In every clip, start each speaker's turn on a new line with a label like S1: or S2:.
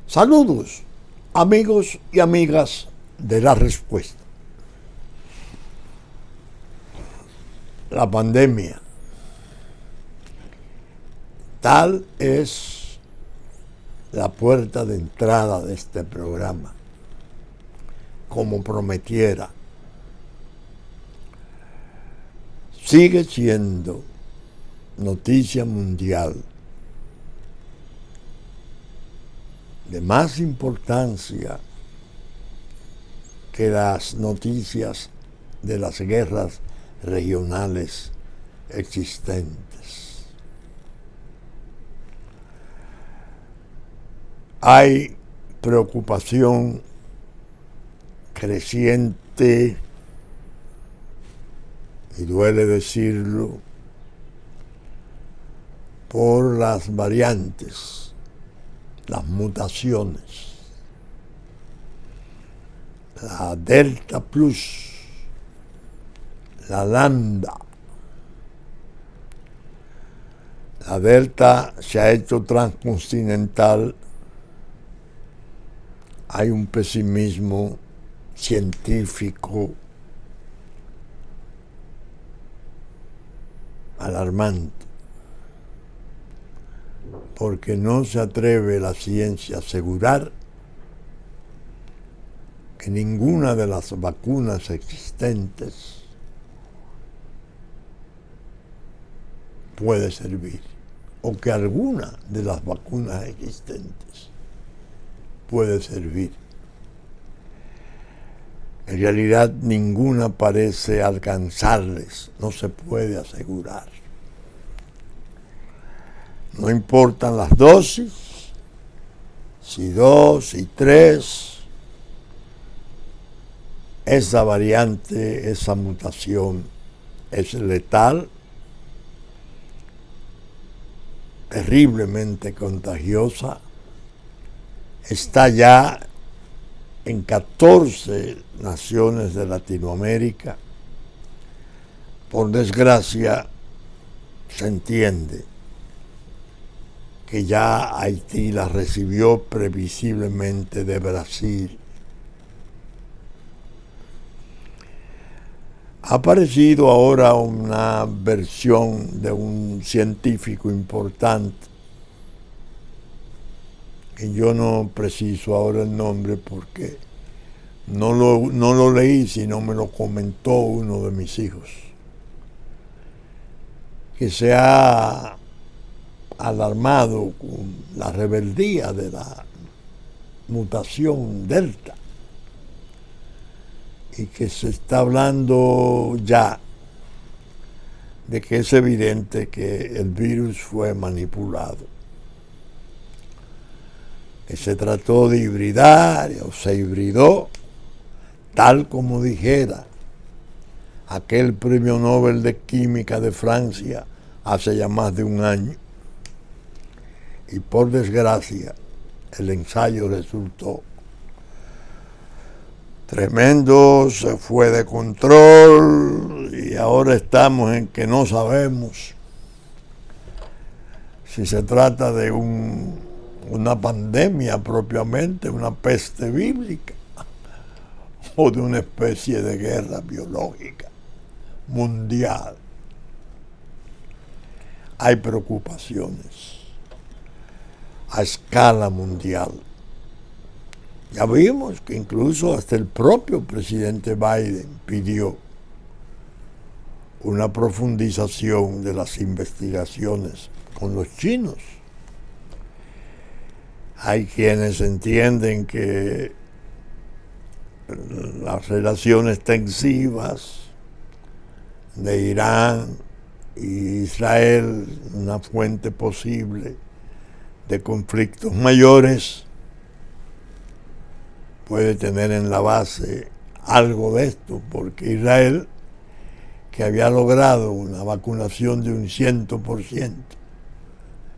S1: Saludos, amigos y amigas de La Respuesta. La pandemia. Tal es la puerta de entrada de este programa, como prometiera. Sigue siendo noticia mundial de más importancia que las noticias de las guerras regionales existentes. Hay preocupación creciente, y duele decirlo, por las variantes, las mutaciones. La Delta Plus, la Lambda. La Delta se ha hecho transcontinental. Hay un pesimismo científico alarmante, porque no se atreve la ciencia a asegurar que ninguna de las vacunas existentes puede servir, o que alguna de las vacunas existentes puede servir. En realidad ninguna parece alcanzarles, no se puede asegurar. No importan las dosis, si 2, si 3, esa variante, esa mutación es letal, terriblemente contagiosa, está ya en 14 naciones de Latinoamérica. Por desgracia, se entiende que ya Haití la recibió previsiblemente de Brasil. Ha aparecido ahora una versión de un científico importante, que yo no preciso ahora el nombre porque no lo leí, sino me lo comentó uno de mis hijos, que se ha alarmado con la rebeldía de la mutación Delta y que se está hablando ya de que es evidente que el virus fue manipulado, que se trató de hibridar o se hibridó, tal como dijera aquel premio Nobel de Química de Francia hace ya más de un año. Y por desgracia, el ensayo resultó tremendo, se fue de control y ahora estamos en que no sabemos si se trata de una pandemia propiamente, una peste bíblica, o de una especie de guerra biológica mundial. Hay preocupaciones a escala mundial. Ya vimos que incluso hasta el propio presidente Biden pidió una profundización de las investigaciones con los chinos. Hay quienes entienden que las relaciones tensivas de Irán y Israel, una fuente posible de conflictos mayores, puede tener en la base algo de esto, porque Israel, que había logrado una vacunación de un 100%,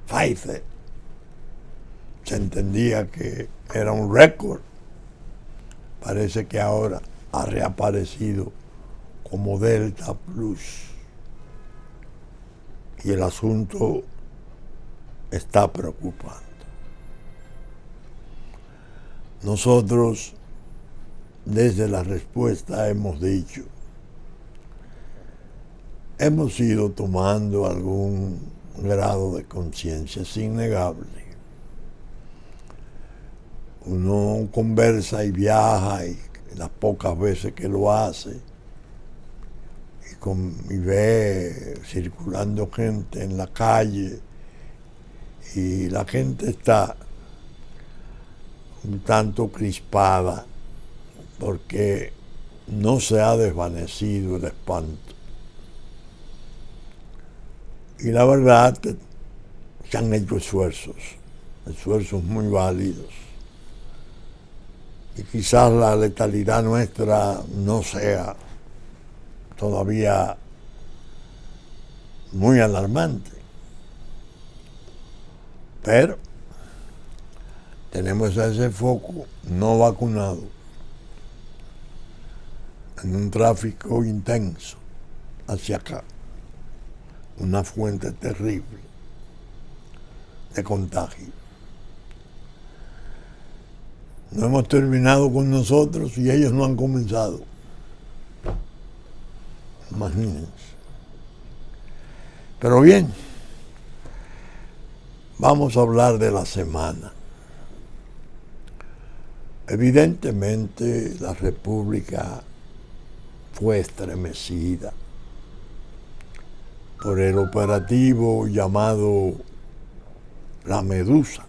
S1: Pfizer, se entendía que era un récord, parece que ahora ha reaparecido como Delta Plus. Y el asunto está preocupando. nosotros desde la respuesta hemos dicho, hemos ido tomando algún grado de conciencia, es innegable. Uno conversa y viaja y las pocas veces que lo hace y ve circulando gente en la calle y la gente está un tanto crispada porque no se ha desvanecido el espanto. Y la verdad que se han hecho esfuerzos muy válidos. Y quizás la letalidad nuestra no sea todavía muy alarmante. Pero tenemos ese foco no vacunado en un tráfico intenso hacia acá. Una fuente terrible de contagio. No hemos terminado con nosotros y ellos no han comenzado. Imagínense. Pero bien, vamos a hablar de la semana. Evidentemente la República fue estremecida por el operativo llamado la Medusa.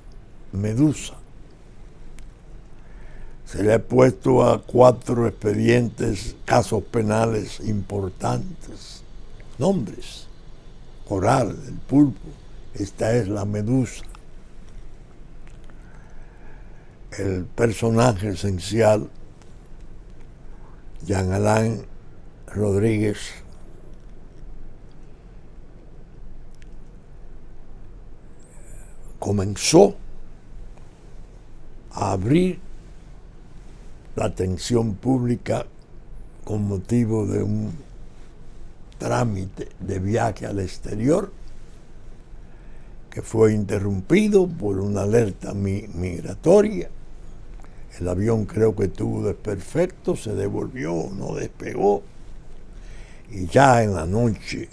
S1: Se le ha puesto a 4 expedientes, casos penales importantes, nombres, Coral, el Pulpo, esta es la Medusa. El personaje esencial, Jean Alain Rodríguez, comenzó a abrir la atención pública con motivo de un trámite de viaje al exterior que fue interrumpido por una alerta migratoria. El avión creo que tuvo desperfecto, se devolvió, no despegó, y ya en la noche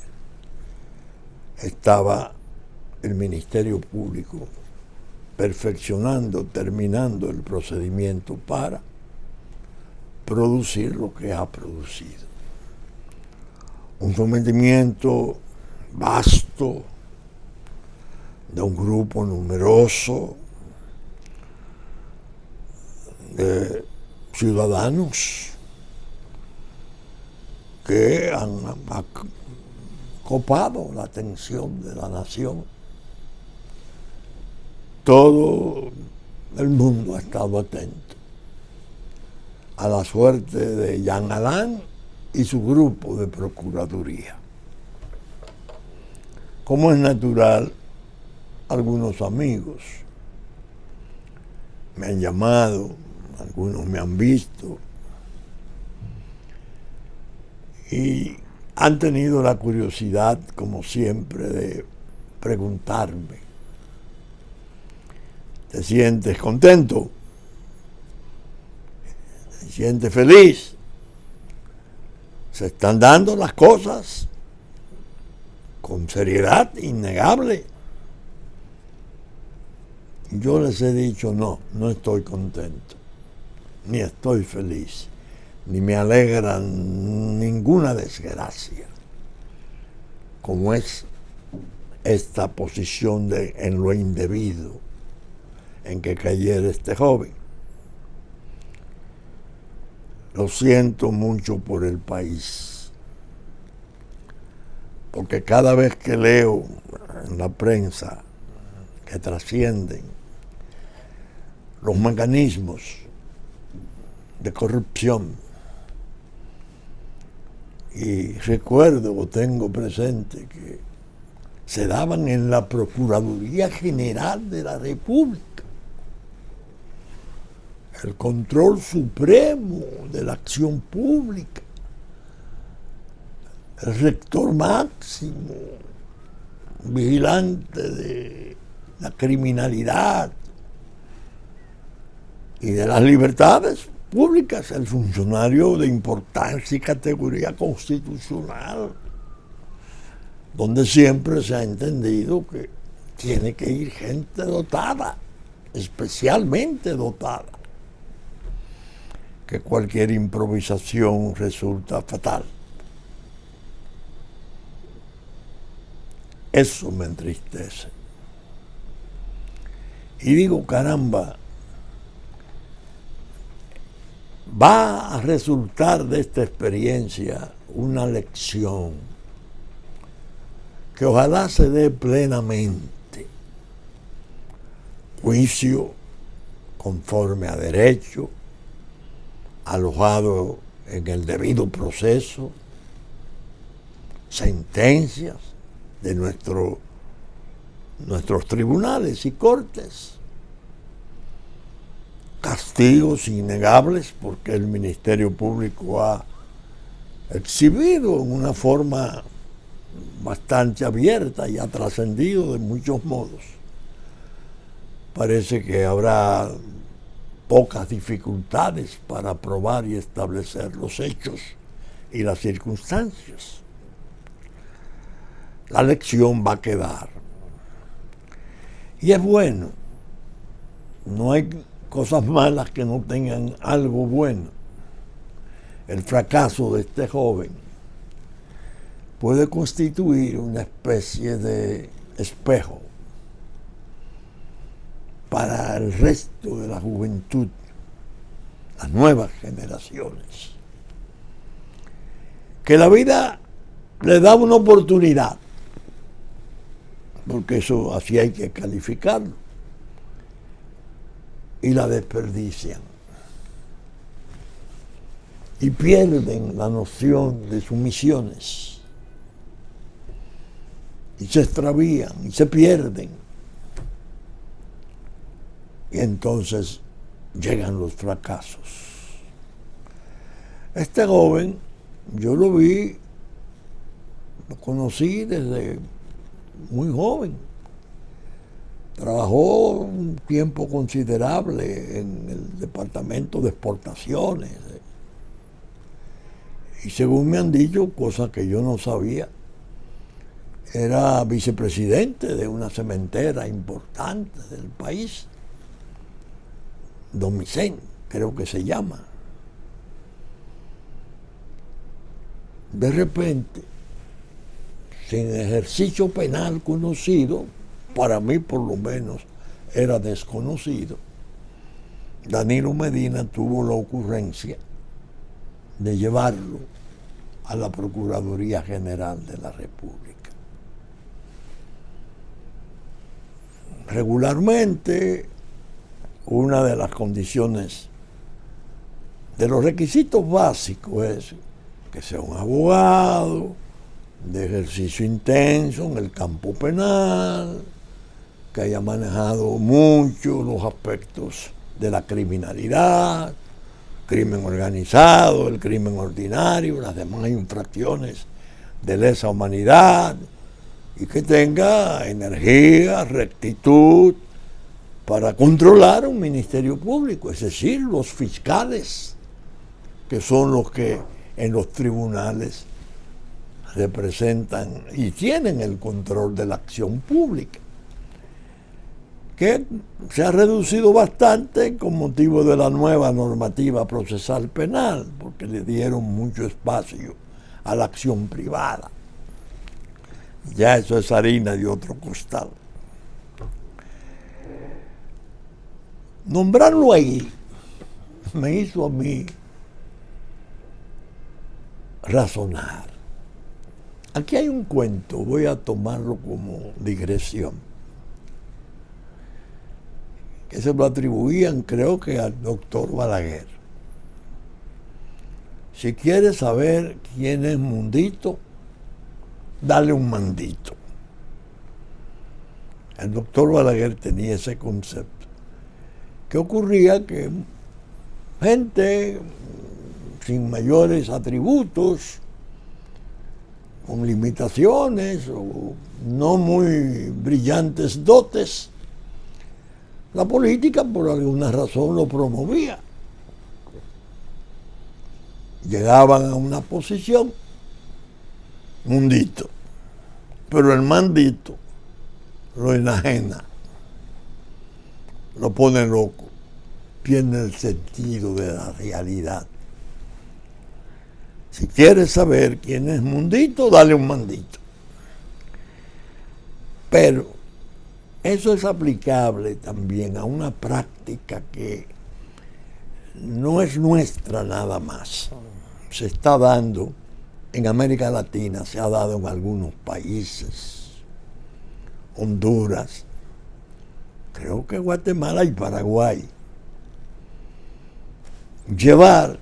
S1: estaba el Ministerio Público terminando el procedimiento para producir lo que ha producido. Un sometimiento vasto de un grupo numeroso de ciudadanos que han copado la atención de la nación. Todo el mundo ha estado atento a la suerte de Jean Alain y su grupo de procuraduría. Como es natural, algunos amigos me han llamado, algunos me han visto y han tenido la curiosidad, como siempre, de preguntarme: ¿te sientes contento? ¿Te sientes feliz? Se están dando las cosas con seriedad innegable. Yo les he dicho no estoy contento, ni estoy feliz, ni me alegra ninguna desgracia, como es esta posición en lo indebido en que cayera este joven. Lo siento mucho por el país, porque cada vez que leo en la prensa que trascienden los mecanismos de corrupción, y recuerdo o tengo presente que se daban en la Procuraduría General de la República, el control supremo de la acción pública, el rector máximo, vigilante de la criminalidad, y de las libertades públicas, el funcionario de importancia y categoría constitucional, donde siempre se ha entendido que tiene que ir gente dotada, especialmente dotada, que cualquier improvisación resulta fatal. Eso me entristece. Y digo, caramba, va a resultar de esta experiencia una lección que ojalá se dé plenamente. Juicio conforme a derecho, alojado en el debido proceso, sentencias de nuestros tribunales y cortes, castigos innegables, porque el Ministerio Público ha exhibido en una forma bastante abierta y ha trascendido de muchos modos. Parece que habrá pocas dificultades para probar y establecer los hechos y las circunstancias. La lección va a quedar. Y es bueno. No hay cosas malas que no tengan algo bueno. El fracaso de este joven puede constituir una especie de espejo para el resto de la juventud, las nuevas generaciones, que la vida le da una oportunidad, porque eso así hay que calificarlo, y la desperdician y pierden la noción de sus misiones y se extravían y se pierden, y entonces llegan los fracasos. Este joven yo lo vi, lo conocí desde muy joven. Trabajó un tiempo considerable en el departamento de exportaciones. Y según me han dicho, cosa que yo no sabía, era vicepresidente de una cementera importante del país, Domicén, creo que se llama. De repente, sin ejercicio penal conocido, para mí por lo menos era desconocido, Danilo Medina tuvo la ocurrencia de llevarlo a la Procuraduría General de la República. Regularmente, una de las condiciones, de los requisitos básicos es que sea un abogado de ejercicio intenso en el campo penal, que haya manejado mucho los aspectos de la criminalidad, crimen organizado, el crimen ordinario, las demás infracciones de lesa humanidad, y que tenga energía, rectitud para controlar un ministerio público, es decir, los fiscales, que son los que en los tribunales representan y tienen el control de la acción pública, que se ha reducido bastante con motivo de la nueva normativa procesal penal, porque le dieron mucho espacio a la acción privada. Ya eso es harina de otro costal. Nombrarlo ahí me hizo a mí razonar. Aquí hay un cuento, voy a tomarlo como digresión, que se lo atribuían, creo que al doctor Balaguer. Si quieres saber quién es Mundito, dale un mandito. El doctor Balaguer tenía ese concepto. ¿Qué ocurría? Que gente sin mayores atributos, con limitaciones o no muy brillantes dotes, La política por alguna razón lo promovía. Llegaban a una posición, mundito, pero el mandito lo enajena, lo pone loco, pierde el sentido de la realidad. Si quieres saber quién es mundito, dale un mandito. Pero eso es aplicable también a una práctica que no es nuestra nada más. Se está dando en América Latina, se ha dado en algunos países, Honduras, creo que Guatemala y Paraguay. Llevar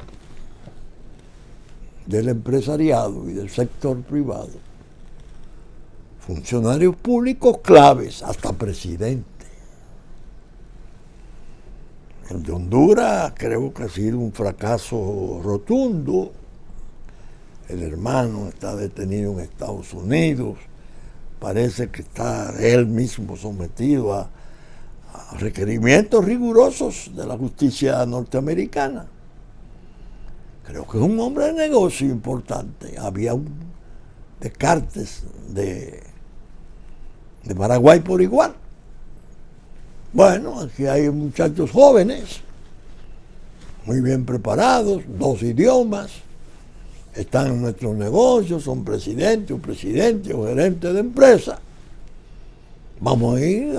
S1: del empresariado y del sector privado funcionarios públicos claves, hasta presidente. El de Honduras creo que ha sido un fracaso rotundo. El hermano está detenido en Estados Unidos. Parece que está él mismo sometido a requerimientos rigurosos de la justicia norteamericana. Creo que es un hombre de negocio importante. Había un Descartes de Paraguay por igual. Bueno, aquí hay muchachos jóvenes, muy bien preparados, 2 idiomas, están en nuestros negocios, son presidentes o gerentes de empresa. Vamos a ir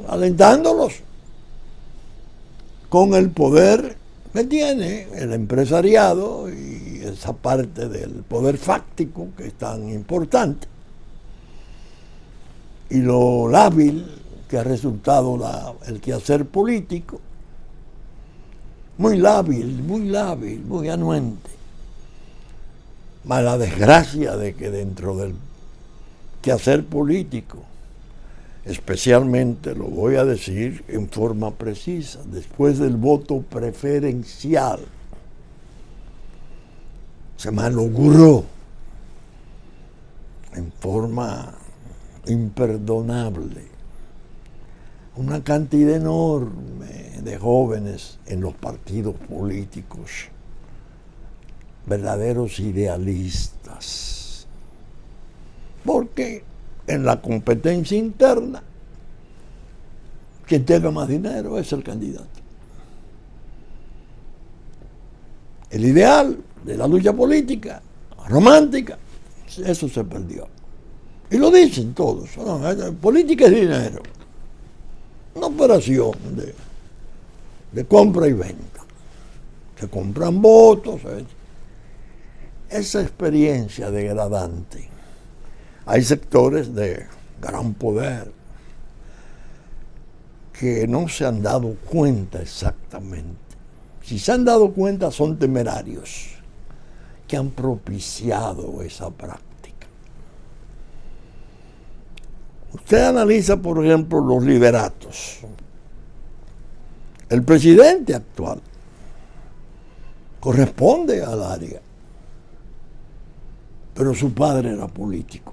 S1: alentándolos con el poder que tiene el empresariado y esa parte del poder fáctico que es tan importante, y lo lábil que ha resultado el quehacer político, muy lábil, muy anuente. Más la desgracia de que dentro del quehacer político, especialmente, lo voy a decir en forma precisa, después del voto preferencial, se malogró en forma imperdonable una cantidad enorme de jóvenes en los partidos políticos, verdaderos idealistas, porque en la competencia interna, quien tenga más dinero es el candidato. El ideal de la lucha política, romántica, eso se perdió. Y lo dicen todos, ¿no? Política es dinero, una operación de compra y venta. Se compran votos, ¿sabes? Esa experiencia degradante. Hay sectores de gran poder que no se han dado cuenta exactamente. Si se han dado cuenta, son temerarios que han propiciado esa práctica. Usted analiza, por ejemplo, los lideratos. El presidente actual corresponde al área, pero su padre era político.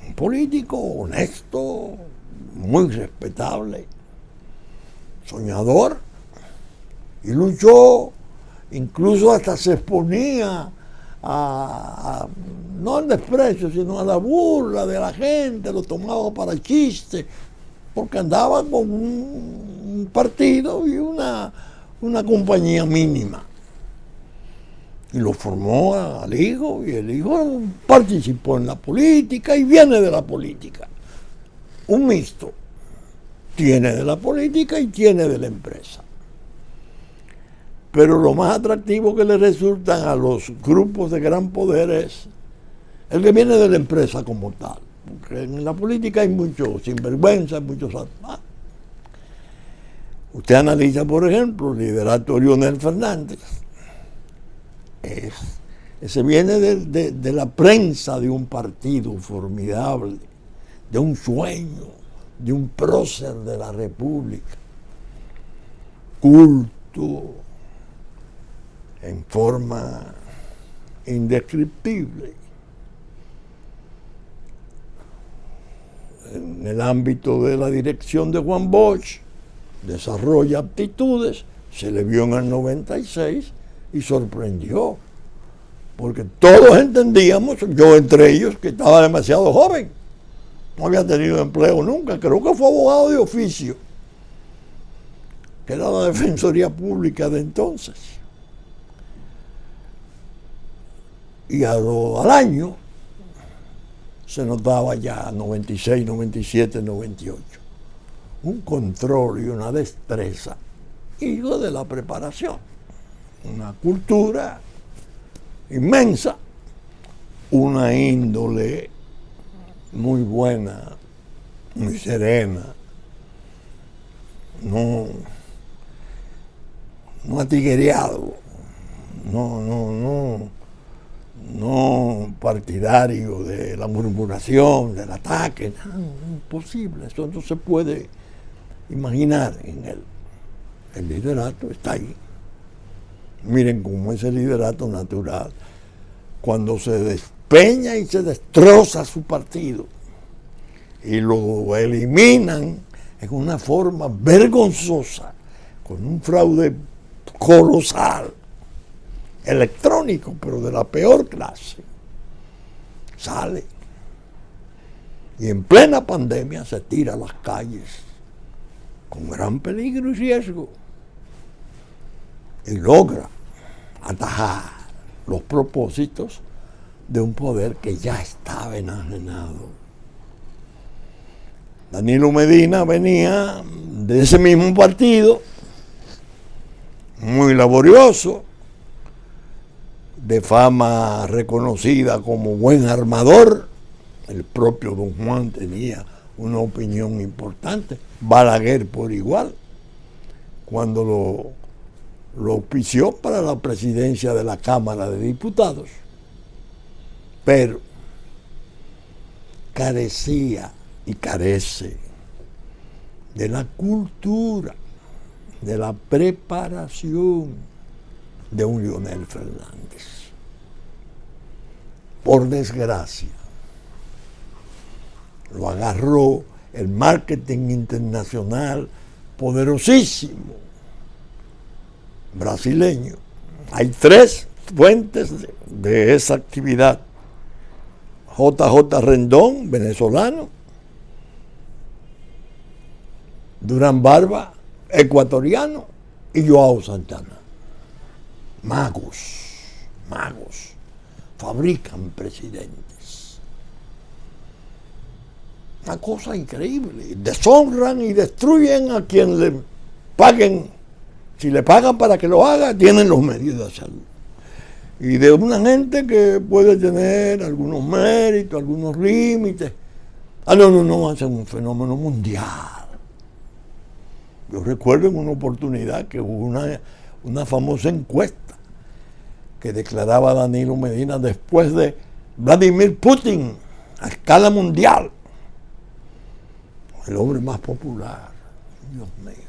S1: Un político honesto, muy respetable, soñador, y luchó, incluso hasta se exponía no al desprecio, sino a la burla de la gente, lo tomaba para chiste, porque andaba con un partido y una compañía mínima. Y lo formó al hijo, y el hijo participó en la política y viene de la política. Un mixto. Tiene de la política y tiene de la empresa. Pero lo más atractivo que le resultan a los grupos de gran poder es el que viene de la empresa como tal. Porque en la política hay mucho sinvergüenza, muchos... Usted analiza, por ejemplo, el liderato de Leonel Fernández. Ese viene de la prensa de un partido formidable, de un sueño, de un prócer de la República, culto, en forma indescriptible. en el ámbito de la dirección de Juan Bosch, desarrolla aptitudes, se le vio en el 96 y sorprendió, porque todos entendíamos, yo entre ellos, que estaba demasiado joven, no había tenido empleo nunca, creo que fue abogado de oficio, que era la Defensoría Pública de entonces. Y al año se notaba ya 96, 97, 98. Un control y una destreza, hijo de la preparación. Una cultura inmensa, una índole muy buena, muy serena, no atiguereado, no partidario de la murmuración, del ataque, no, imposible, eso no se puede imaginar en él. El liderato está ahí. Miren cómo es el liderato natural. Cuando se despeña y se destroza su partido y lo eliminan en una forma vergonzosa, con un fraude colosal, electrónico, pero de la peor clase, sale y en plena pandemia se tira a las calles con gran peligro y riesgo y logra atajar los propósitos de un poder que ya estaba enajenado. Danilo Medina venía de ese mismo partido, muy laborioso, de fama reconocida como buen armador. El propio don Juan tenía una opinión importante, Balaguer por igual, cuando lo auspició para la presidencia de la Cámara de Diputados, pero carecía y carece de la cultura, de la preparación de un Leonel Fernández. Por desgracia, lo agarró el marketing internacional poderosísimo brasileño. Hay tres fuentes de esa actividad: JJ Rendón, venezolano; Durán Barba, ecuatoriano; y Joao Santana. Magos, fabrican presidentes. Una cosa increíble. Deshonran y destruyen a quien le paguen. Si le pagan para que lo haga, tienen los medios de hacerlo. Y de una gente que puede tener algunos méritos, algunos límites. No, hacen un fenómeno mundial. Yo recuerdo en una oportunidad que hubo una famosa encuesta que declaraba Danilo Medina después de Vladimir Putin a escala mundial el hombre más popular. Dios mío.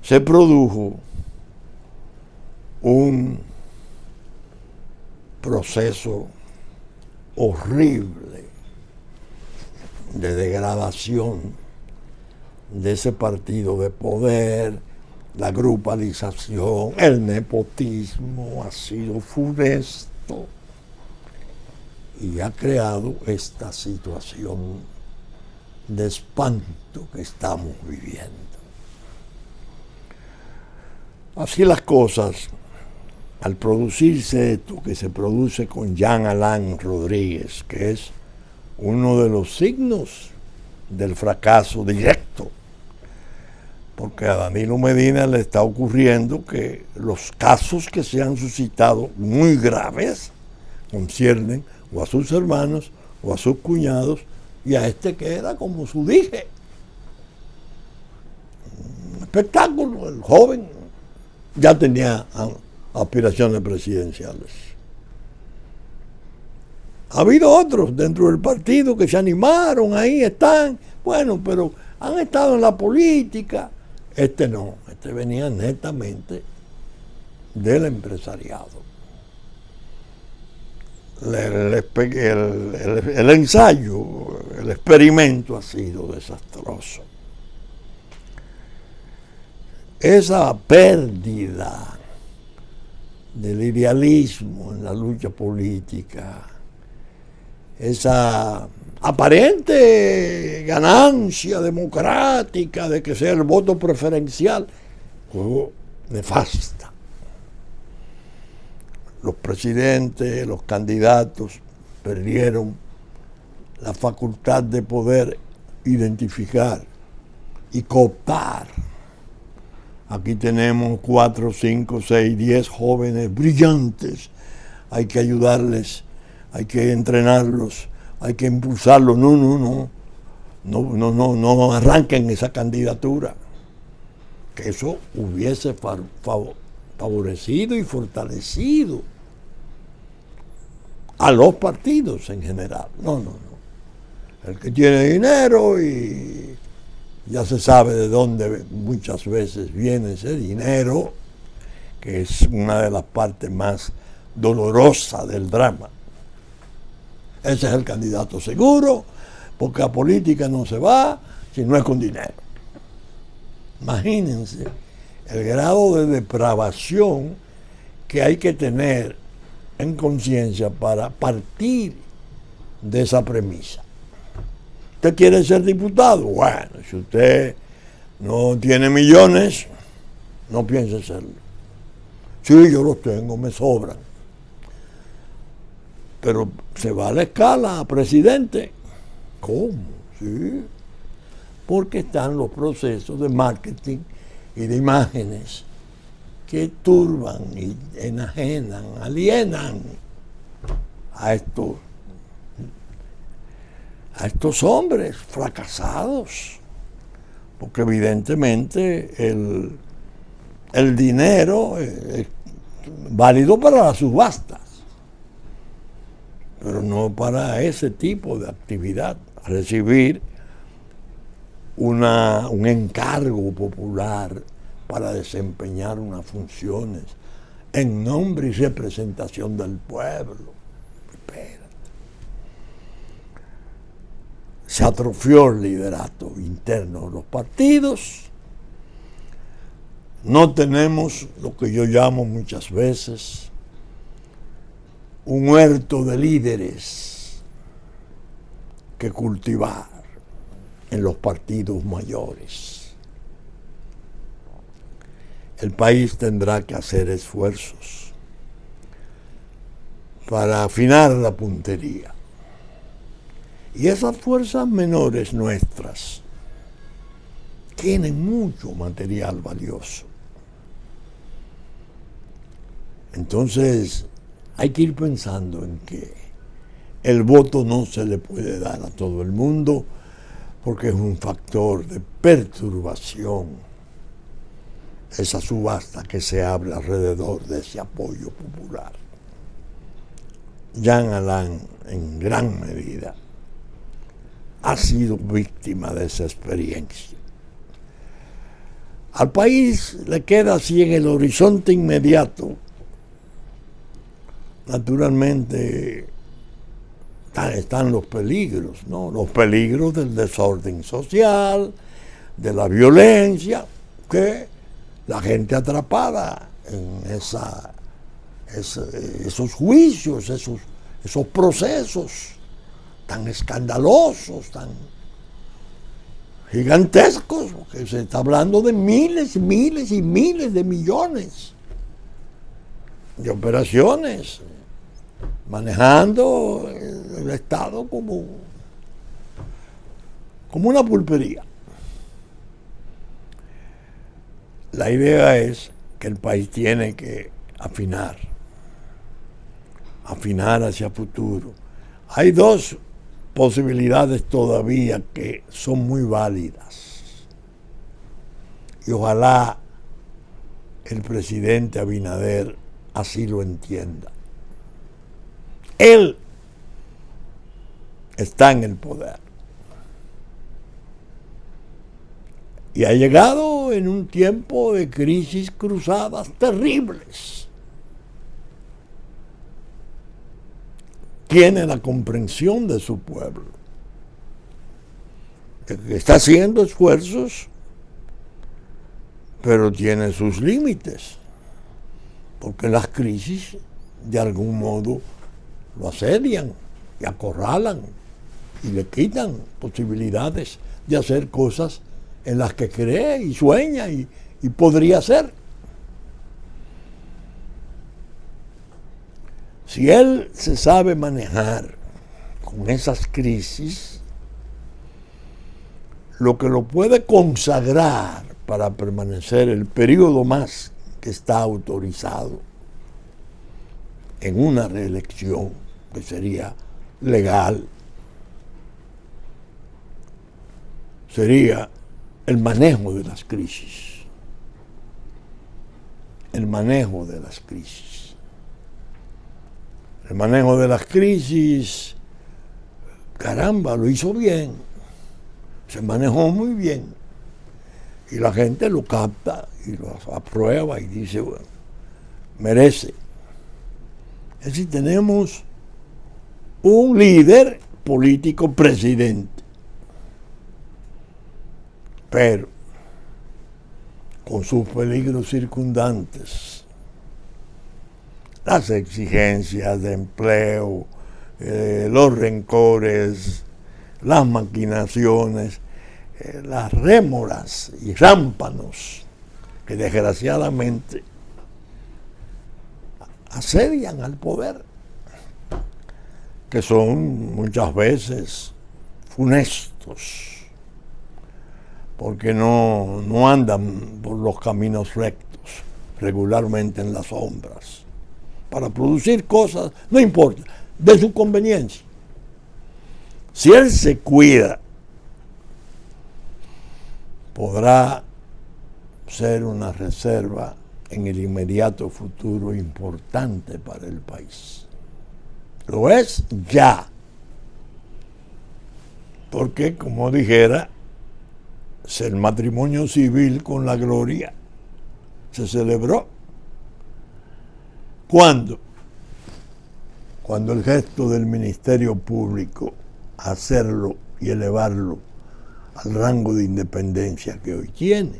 S1: Se produjo un proceso horrible de degradación de ese partido de poder. La grupalización, el nepotismo ha sido funesto y ha creado esta situación de espanto que estamos viviendo. Así las cosas, al producirse esto que se produce con Jean Alain Rodríguez, que es uno de los signos del fracaso directo, porque a Danilo Medina le está ocurriendo que los casos que se han suscitado muy graves conciernen o a sus hermanos o a sus cuñados y a este que era como su dije. Un espectáculo, el joven ya tenía aspiraciones presidenciales. Ha habido otros dentro del partido que se animaron, ahí están, bueno, pero han estado en la política. Este no, este venía netamente del empresariado. El ensayo, el experimento ha sido desastroso. Esa pérdida del idealismo en la lucha política, esa aparente ganancia democrática de que sea el voto preferencial, fue nefasta. Los presidentes, los candidatos perdieron la facultad de poder identificar y cooptar. Aquí tenemos 4, 5, 6, 10 jóvenes brillantes. Hay que ayudarles, hay que entrenarlos, hay que impulsarlos. No arranquen esa candidatura. Que eso hubiese favorecido y fortalecido a los partidos en general. No. El que tiene dinero y ya se sabe de dónde muchas veces viene ese dinero, que es una de las partes más dolorosas del drama. Ese es el candidato seguro, porque a política no se va si no es con dinero. Imagínense el grado de depravación que hay que tener en conciencia para partir de esa premisa. ¿Usted quiere ser diputado? Bueno, si usted no tiene millones, no piense serlo. Sí, yo los tengo, me sobran. Pero se va a la escala, presidente. ¿Cómo? Sí. Porque están los procesos de marketing y de imágenes que turban y enajenan, alienan a estos hombres fracasados, porque evidentemente el dinero es válido para las subastas, pero no para ese tipo de actividad. Recibir un encargo popular para desempeñar unas funciones en nombre y representación del pueblo. Se atrofió el liderato interno de los partidos. No tenemos lo que yo llamo muchas veces un huerto de líderes que cultivar en los partidos mayores. El país tendrá que hacer esfuerzos para afinar la puntería. Y esas fuerzas menores nuestras tienen mucho material valioso. Entonces, hay que ir pensando en que el voto no se le puede dar a todo el mundo porque es un factor de perturbación esa subasta que se abre alrededor de ese apoyo popular. Jean Alain, en gran medida, ha sido víctima de esa experiencia. Al país le queda así en el horizonte inmediato, naturalmente están los peligros, ¿no? Los peligros del desorden social, de la violencia, que la gente atrapada en esos juicios, esos procesos tan escandalosos, tan gigantescos, porque se está hablando de miles y miles y miles de millones de operaciones, manejando el Estado como una pulpería. La idea es que el país tiene que afinar hacia futuro. Hay dos posibilidades todavía que son muy válidas y ojalá el presidente Abinader así lo entienda. Él está en el poder y ha llegado en un tiempo de crisis cruzadas terribles. Tiene la comprensión de su pueblo está haciendo esfuerzos, pero tiene sus límites, porque las crisis de algún modo lo asedian y acorralan y le quitan posibilidades de hacer cosas en las que cree y sueña y podría hacer. Si él se sabe manejar con esas crisis, lo que lo puede consagrar para permanecer el periodo más que está autorizado en una reelección que sería legal, sería el manejo de las crisis. El manejo de las crisis. El manejo de las crisis, caramba, lo hizo bien. Se manejó muy bien. Y la gente lo capta y lo aprueba y dice, bueno, merece. Es decir, tenemos un líder político presidente, pero con sus peligros circundantes, las exigencias de empleo, los rencores, las maquinaciones, las rémoras y rámpanos que desgraciadamente asedian al poder, que son muchas veces funestos, porque no andan por los caminos rectos, regularmente en las sombras, para producir cosas, no importa, de su conveniencia. Si él se cuida, podrá ser una reserva en el inmediato futuro importante para el país. Lo es ya. Porque, como dijera, el matrimonio civil con la gloria se celebró. ¿Cuándo? Cuando el gesto del Ministerio Público, hacerlo y elevarlo al rango de independencia que hoy tiene,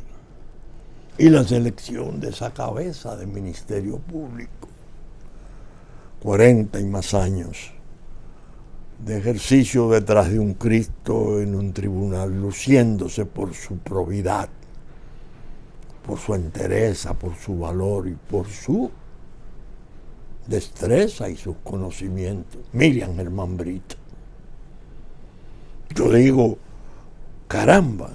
S1: y la selección de esa cabeza del Ministerio Público, 40 y más años de ejercicio detrás de un Cristo en un tribunal, luciéndose por su probidad, por su entereza, por su valor y por su destreza y sus conocimientos. Miriam Germán Brito. Yo digo, caramba,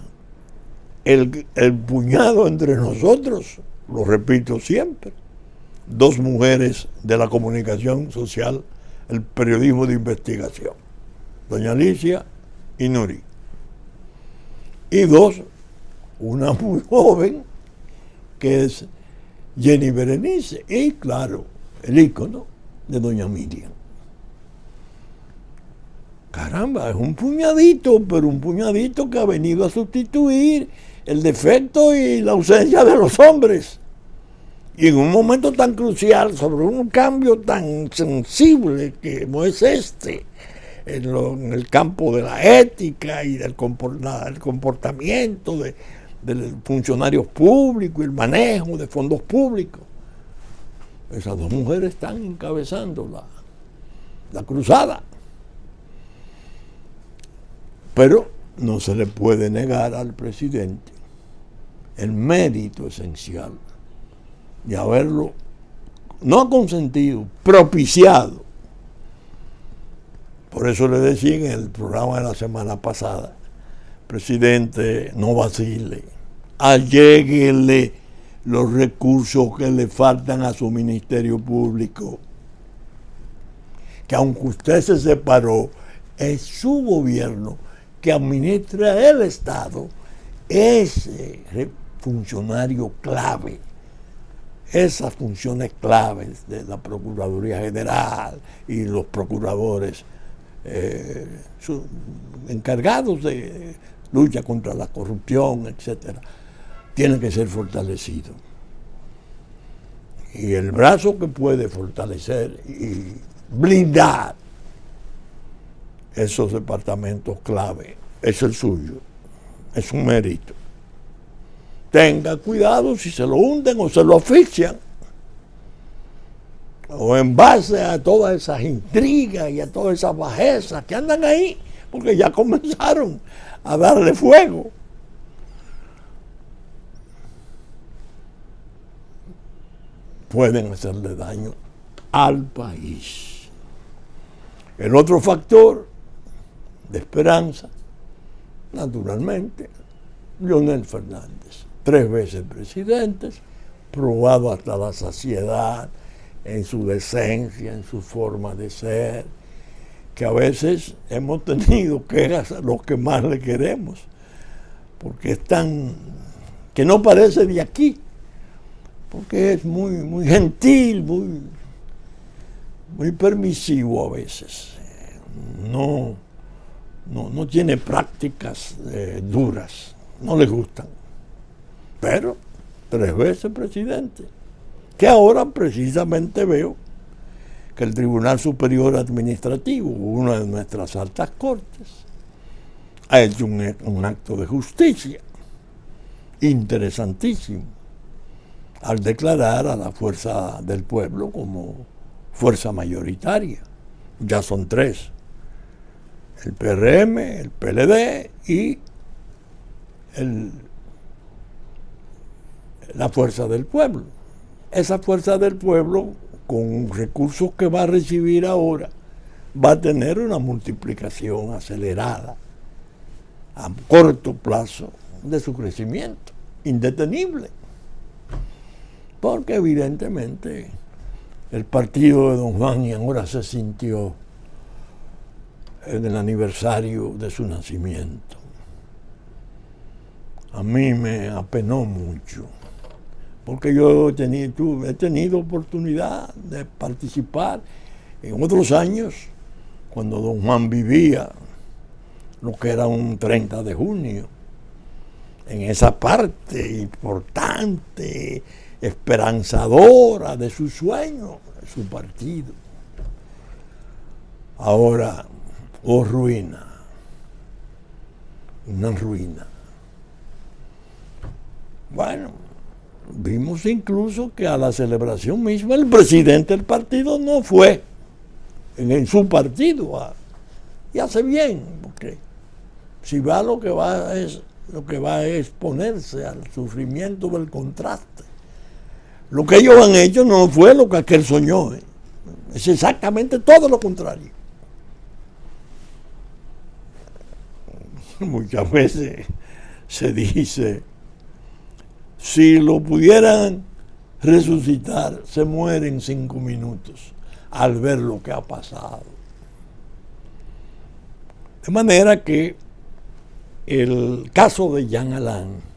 S1: el puñado entre nosotros, lo repito siempre, dos mujeres de la comunicación social, el periodismo de investigación, doña Alicia y Nuri. Y dos, una muy joven, que es Jenny Berenice, y claro, el ícono de doña Miriam. Caramba, es un puñadito, pero un puñadito que ha venido a sustituir el defecto y la ausencia de los hombres. Y en un momento tan crucial, sobre un cambio tan sensible como es este, en el campo de la ética y del comportamiento de los funcionarios públicos y el manejo de fondos públicos, esas dos mujeres están encabezando la cruzada. Pero no se le puede negar al presidente el mérito esencial de haberlo, no consentido, propiciado. Por eso le decía en el programa de la semana pasada, presidente, no vacile, alléguele los recursos que le faltan a su ministerio público, que aunque usted se separó, es su gobierno que administra el Estado, ese funcionario clave, esas funciones claves de la Procuraduría General y los procuradores encargados de lucha contra la corrupción, etcétera, tienen que ser fortalecidos. Y el brazo que puede fortalecer y blindar esos departamentos clave es el suyo. es un mérito. Tenga cuidado si se lo hunden o se lo asfixian, o en base a todas esas intrigas y a todas esas bajezas que andan ahí, porque ya comenzaron a darle fuego. Pueden hacerle daño al país. El otro factor de esperanza, naturalmente, Leonel Fernández, 3 veces presidente, probado hasta la saciedad en su decencia, en su forma de ser, que a veces hemos tenido quejas a los que más le queremos, porque es tan, que no parece de aquí, porque es muy gentil, muy permisivo a veces. No tiene prácticas duras, no le gustan. Pero 3 veces presidente, que ahora precisamente veo que el Tribunal Superior Administrativo, una de nuestras altas cortes, ha hecho un acto de justicia interesantísimo al declarar a la Fuerza del Pueblo como fuerza mayoritaria. Ya son 3. El PRM, el PLD y la Fuerza del Pueblo. Esa Fuerza del Pueblo, con recursos que va a recibir ahora, va a tener una multiplicación acelerada a corto plazo de su crecimiento, indetenible. Porque evidentemente el partido de don Juan y ahora se sintió en el aniversario de su nacimiento. A mí me apenó mucho, porque yo he tenido oportunidad de participar en otros años, cuando don Juan vivía, lo que era un 30 de junio, en esa parte importante, esperanzadora de su sueño, de su partido. Ahora, ruina, una ruina. Bueno, vimos incluso que a la celebración misma el presidente del partido no fue en su partido, y hace bien, porque si va lo que va es exponerse al sufrimiento del contraste. Lo que ellos han hecho no fue lo que aquel soñó, es exactamente todo lo contrario. Muchas veces se dice, si lo pudieran resucitar, se muere en 5 minutos al ver lo que ha pasado. De manera que el caso de Jean Alain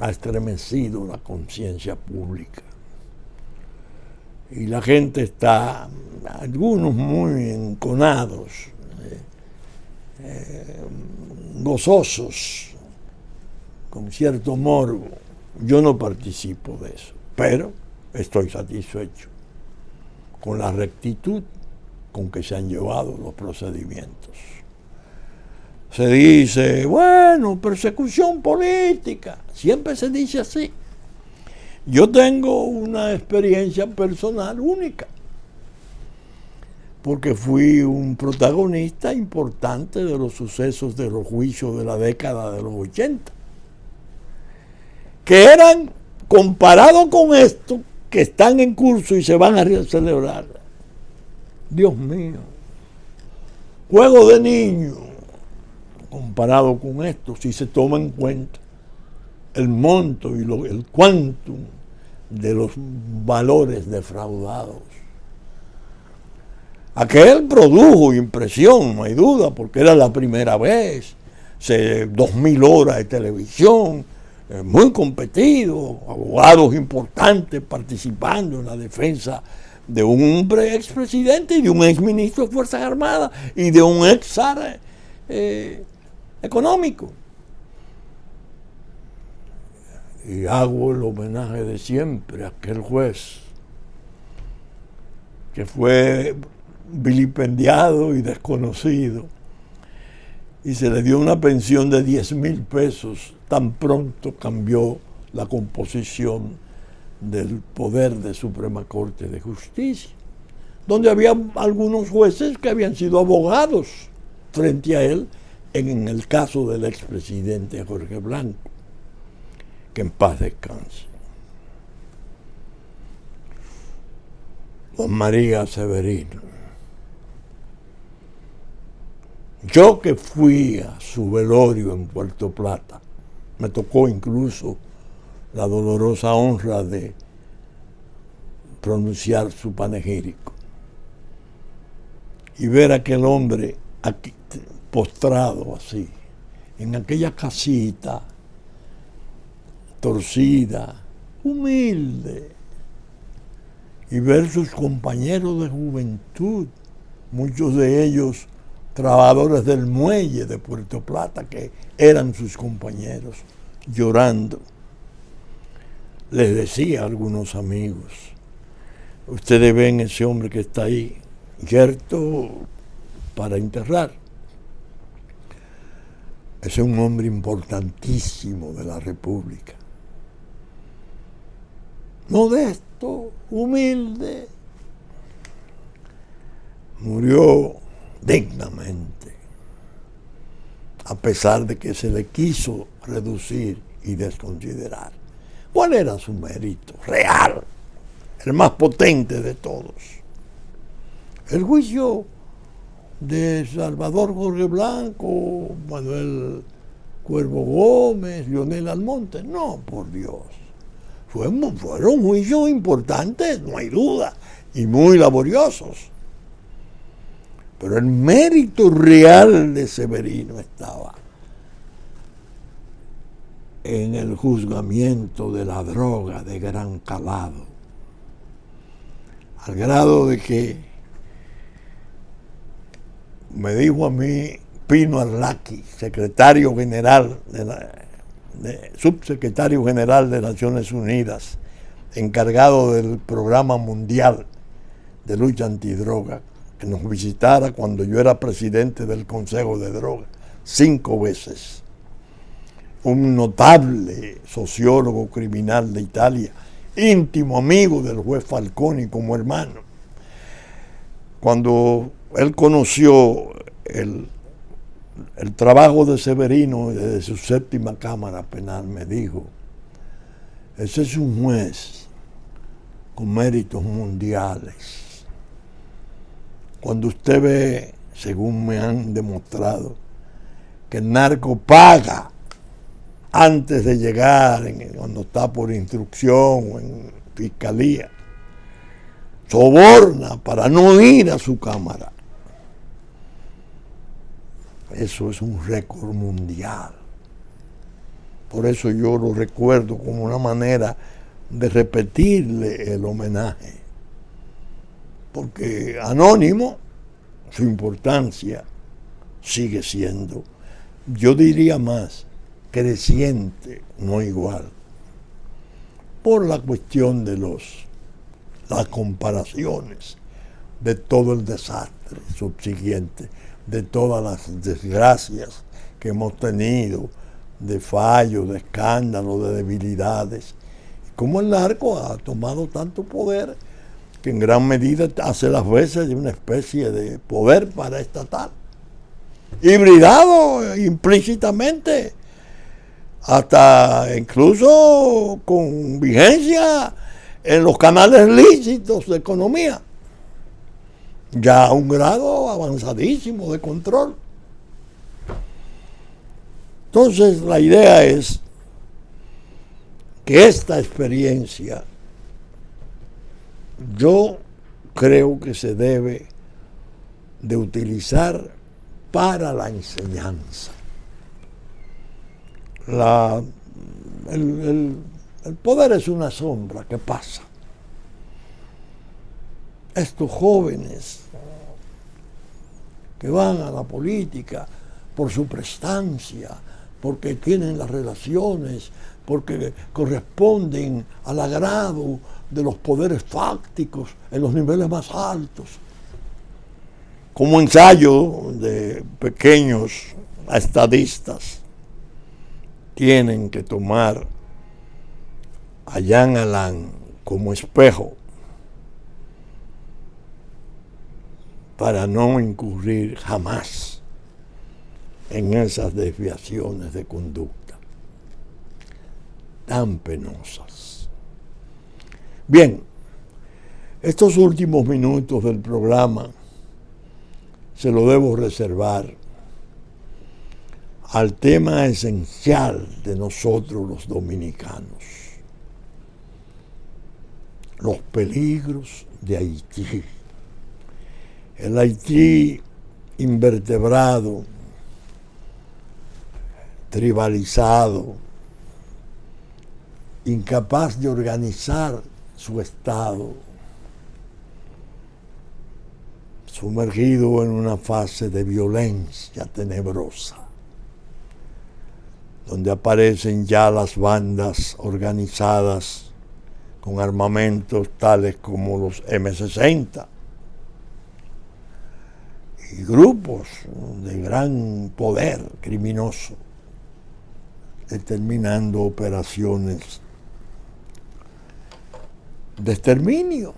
S1: ha estremecido la conciencia pública. Y la gente está, algunos muy enconados, gozosos, con cierto morbo. Yo no participo de eso, pero estoy satisfecho con la rectitud con que se han llevado los procedimientos. Se dice, bueno, persecución política, siempre se dice así. Yo tengo una experiencia personal única, porque fui un protagonista importante de los sucesos de los juicios de la década de los 80, que eran, comparados con esto, que están en curso y se van a celebrar, Dios mío, juego de niños, comparado con esto, si se toma en cuenta el monto y el quantum de los valores defraudados. Aquel produjo impresión, no hay duda, porque era la primera vez, 2.000 horas de televisión, muy competido, abogados importantes participando en la defensa de un expresidente y de un exministro de Fuerzas Armadas y de un ex zar económico. Y hago el homenaje de siempre a aquel juez que fue vilipendiado y desconocido, y se le dio una pensión de 10,000 pesos. Tan pronto cambió la composición del poder de Suprema Corte de Justicia, donde había algunos jueces que habían sido abogados frente a él, en el caso del expresidente Jorge Blanco, que en paz descanse. Juan María Severino. Yo que fui a su velorio en Puerto Plata, me tocó incluso la dolorosa honra de pronunciar su panegírico y ver a aquel hombre aquí, postrado así, en aquella casita torcida, humilde, y ver sus compañeros de juventud, muchos de ellos trabajadores del muelle de Puerto Plata, que eran sus compañeros, llorando. Les decía a algunos amigos: ustedes ven ese hombre que está ahí, yerto para enterrar. Ese es un hombre importantísimo de la República. Modesto, humilde, murió dignamente, a pesar de que se le quiso reducir y desconsiderar. ¿Cuál era su mérito real? El más potente de todos. El juicio de Salvador Jorge Blanco, Manuel Cuervo Gómez, Leonel Almonte. No, por Dios. Fueron juicios importantes, no hay duda, y muy laboriosos. Pero el mérito real de Severino estaba en el juzgamiento de la droga de gran calado, al grado de que me dijo a mí Pino Arlaqui, secretario general subsecretario general de Naciones Unidas, encargado del programa mundial de lucha antidroga, que nos visitara cuando yo era presidente del Consejo de Droga 5 veces. Un notable sociólogo criminal de Italia, íntimo amigo del juez Falconi como hermano. Cuando él conoció el trabajo de Severino desde su 7ª Cámara Penal, me dijo: ese es un juez con méritos mundiales. Cuando usted ve, según me han demostrado, que el narco paga antes de llegar, cuando está por instrucción o en fiscalía, soborna para no ir a su cámara. Eso es un récord mundial. Por eso yo lo recuerdo como una manera de repetirle el homenaje. Porque anónimo, su importancia sigue siendo, yo diría más, creciente, no igual. Por la cuestión de las comparaciones, de todo el desastre subsiguiente, de todas las desgracias que hemos tenido, de fallos, de escándalos, de debilidades. Como el narco ha tomado tanto poder que en gran medida hace las veces de una especie de poder paraestatal, hibridado implícitamente, hasta incluso con vigencia en los canales lícitos de economía, ya a un grado avanzadísimo de control. Entonces la idea es que esta experiencia, yo creo que se debe de utilizar para la enseñanza. El poder es una sombra que pasa. Estos jóvenes que van a la política por su prestancia, porque tienen las relaciones, porque corresponden al agrado de los poderes fácticos en los niveles más altos. Como ensayo de pequeños estadistas tienen que tomar a Jean Alain como espejo para no incurrir jamás en esas desviaciones de conducta tan penosas. Bien, estos últimos minutos del programa se lo debo reservar al tema esencial de nosotros los dominicanos: los peligros de Haití. El Haití invertebrado, tribalizado, incapaz de organizar su Estado, sumergido en una fase de violencia tenebrosa, donde aparecen ya las bandas organizadas con armamentos tales como los M60 y grupos de gran poder criminoso, determinando operaciones de exterminio.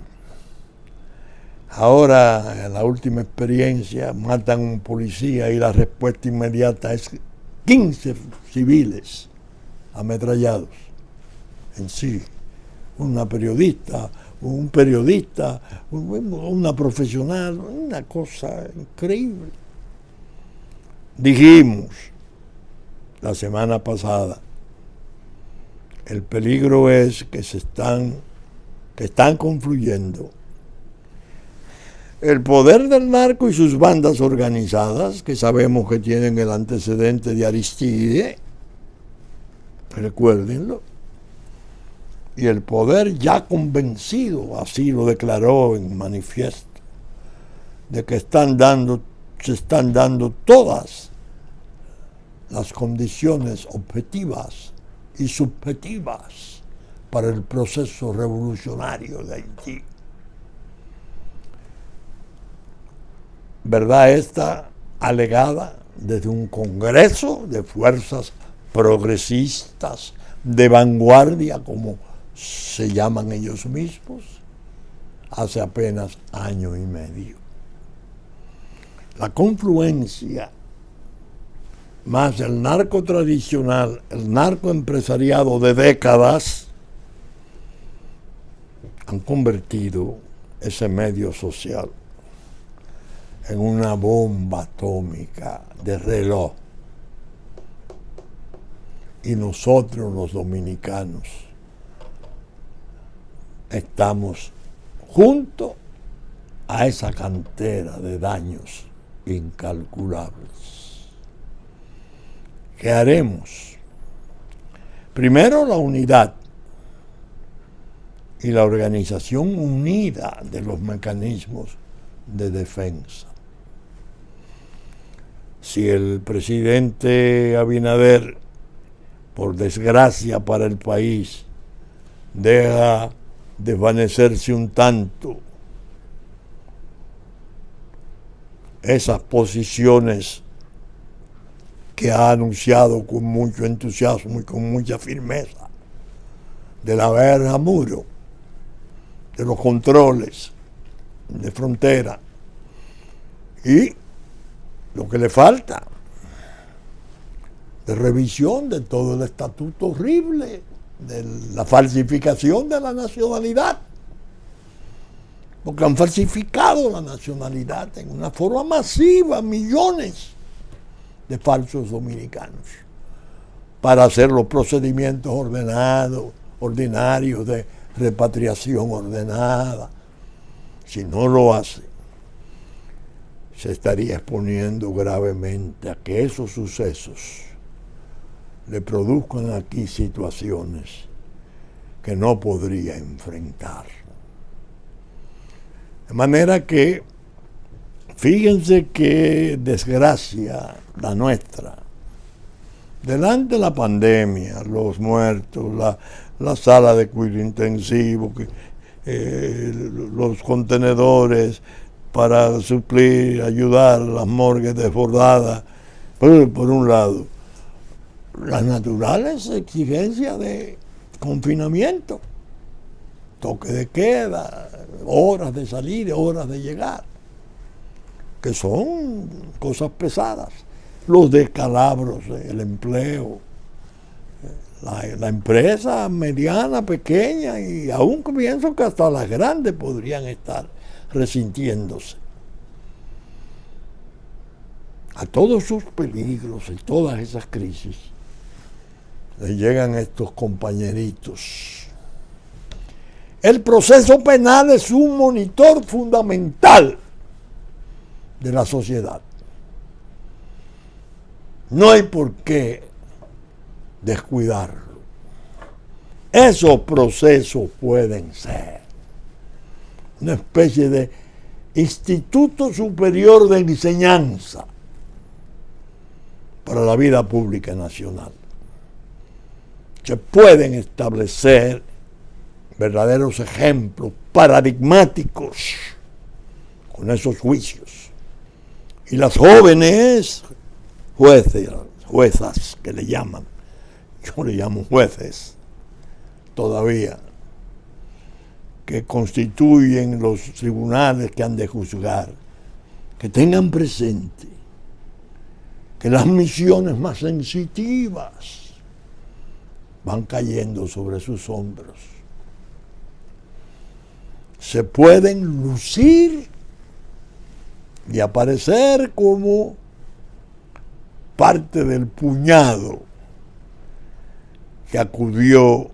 S1: Ahora, en la última experiencia, matan a un policía y la respuesta inmediata es 15 civiles ametrallados en sí. Una periodista, una profesional, una cosa increíble. Dijimos la semana pasada, el peligro es que están confluyendo el poder del narco y sus bandas organizadas, que sabemos que tienen el antecedente de Aristide, recuérdenlo, y el poder ya convencido, así lo declaró en manifiesto, de que se están dando todas las condiciones objetivas y subjetivas para el proceso revolucionario de Haití. ¿Verdad esta alegada desde un congreso de fuerzas progresistas de vanguardia, como se llaman ellos mismos, hace apenas año y medio? La confluencia más el narco tradicional, el narco empresariado de décadas, han convertido ese medio social en una bomba atómica de reloj. Y nosotros los dominicanos estamos junto a esa cantera de daños incalculables. ¿Qué haremos? Primero, la unidad y la organización unida de los mecanismos de defensa. Si el presidente Abinader, por desgracia para el país, deja desvanecerse un tanto esas posiciones que ha anunciado con mucho entusiasmo y con mucha firmeza, de la guerra a muro, de los controles de frontera, y lo que le falta de revisión de todo el estatuto horrible, de la falsificación de la nacionalidad, porque han falsificado la nacionalidad en una forma masiva, millones de falsos dominicanos, para hacer los procedimientos ordinarios de repatriación ordenada. Si no lo hace, se estaría exponiendo gravemente a que esos sucesos le produzcan aquí situaciones que no podría enfrentar. De manera que, fíjense qué desgracia la nuestra. Delante de la pandemia, los muertos, la sala de cuidado intensivo, los contenedores para suplir, ayudar a las morgues desbordadas Por un lado, las naturales exigencias de confinamiento, toque de queda, horas de salir, horas de llegar, que son cosas pesadas. Los descalabros, el empleo, la empresa mediana, pequeña, y aún pienso que hasta las grandes podrían estar resintiéndose. A todos sus peligros y todas esas crisis le llegan estos compañeritos. El proceso penal es un monitor fundamental de la sociedad. No hay por qué descuidarlo. Esos procesos pueden ser una especie de instituto superior de enseñanza para la vida pública nacional. Se pueden establecer verdaderos ejemplos paradigmáticos con esos juicios. Y las jóvenes juezas que le llaman, yo le llamo jueces todavía, que constituyen los tribunales que han de juzgar, que tengan presente que las misiones más sensitivas van cayendo sobre sus hombros. Se pueden lucir y aparecer como parte del puñado que acudió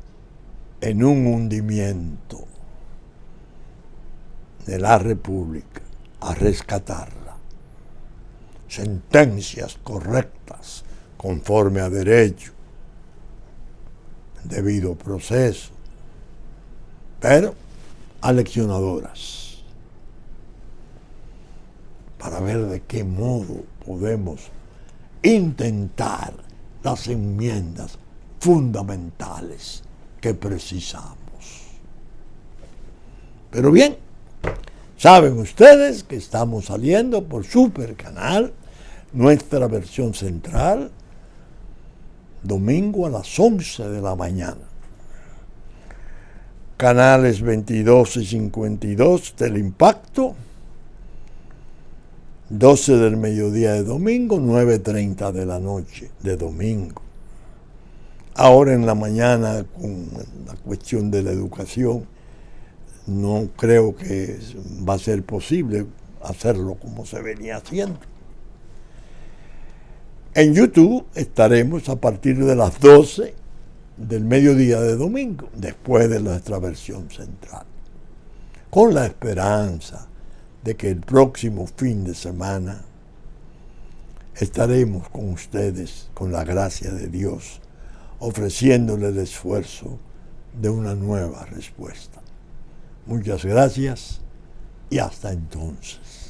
S1: en un hundimiento de la República a rescatarla. Sentencias correctas, conforme a derecho, debido proceso, pero aleccionadoras, para ver de qué modo podemos intentar las enmiendas fundamentales que precisamos. Pero bien, saben ustedes que estamos saliendo por Supercanal, nuestra versión central, domingo a las 11 de la mañana. Canales 22 y 52 Teleimpacto, 12 del mediodía de domingo, 9:30 de la noche de domingo. Ahora en la mañana, con la cuestión de la educación, no creo que va a ser posible hacerlo como se venía haciendo. En YouTube estaremos a partir de las 12 del mediodía de domingo, después de nuestra versión central, con la esperanza de que el próximo fin de semana estaremos con ustedes, con la gracia de Dios, ofreciéndole el esfuerzo de una nueva respuesta. Muchas gracias y hasta entonces.